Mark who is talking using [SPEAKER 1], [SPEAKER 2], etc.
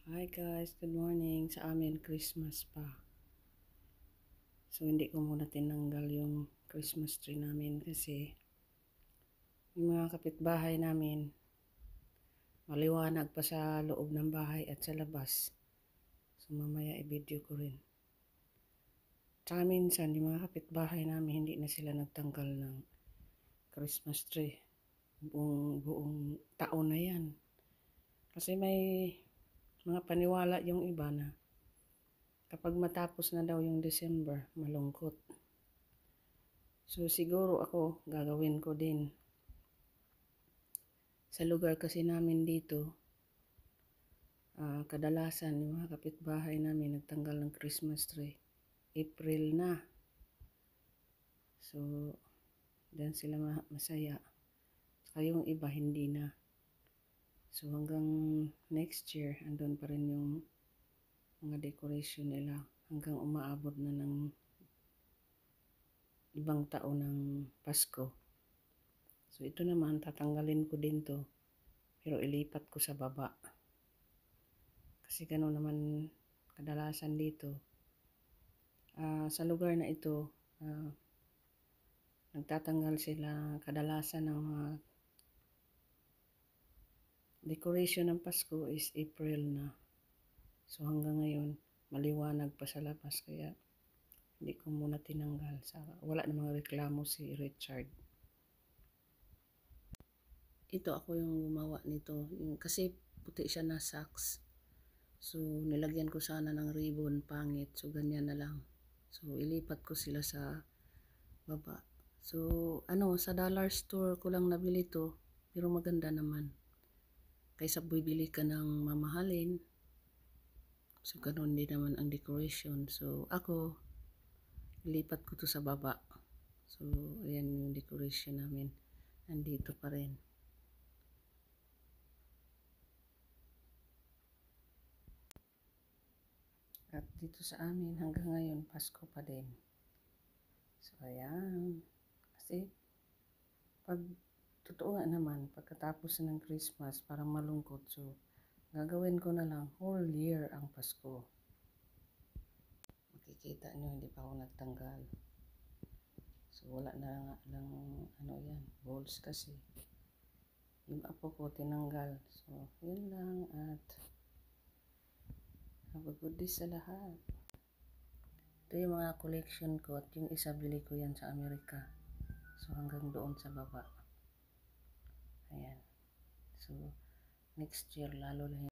[SPEAKER 1] Hi guys, good morning. Sa amin, Christmas pa. So, hindi ko muna tinanggal yung Christmas tree namin kasi yung mga kapitbahay namin, maliwanag pa sa loob ng bahay at sa labas. So, mamaya i-video ko rin. Tsaka minsan, yung mga kapitbahay namin, hindi na sila nagtanggal ng Christmas tree. Buong taon na yan. Kasi may mga paniwala yung iba na kapag matapos na daw yung December, malungkot. So siguro ako, gagawin ko din. Sa lugar kasi namin dito, kadalasan yung mga kapitbahay namin nagtanggal ng Christmas tree. April na. So, dan sila masaya. Saka yung iba hindi na. So hanggang next year, andun pa rin yung mga decoration nila hanggang umaabot na ng ibang taon ng Pasko. So ito naman, tatanggalin ko din to, pero ilipat ko sa baba. Kasi gano'n naman kadalasan dito. Sa lugar na ito, nagtatanggal sila kadalasan ng mga decoration ng Pasko is April na. So hanggang ngayon, maliwanag pa sa labas, kaya hindi ko muna tinanggal. Wala namang reklamo si Richard. Ito ako yung gumawa nito. Kasi puti siya na socks. So nilagyan ko sana ng ribbon, pangit. So ganyan na lang. So ilipat ko sila sa baba. So sa dollar store ko lang nabili to. Pero maganda naman. Kaysa bibili ka ng mamahalin. So ganun din naman ang decoration. So ako, ilipat ko to sa baba. So ayan yung decoration namin. Nandito pa rin. At dito sa amin hanggang ngayon, Pasko pa din. So ayan. Kasi totoo nga naman, pagkatapos ng Christmas, parang malungkot. So, gagawin ko na lang whole year ang Pasko. Makikita nyo, hindi pa ako nagtanggal. So, wala na nga lang, yan, balls kasi. Yung apo ko, tinanggal. So, yun lang at have a good day sa lahat. Ito yung mga collection ko at yung isa bili ko yan sa Amerika. So, hanggang doon sa baba. Ayan. So, next year lalo na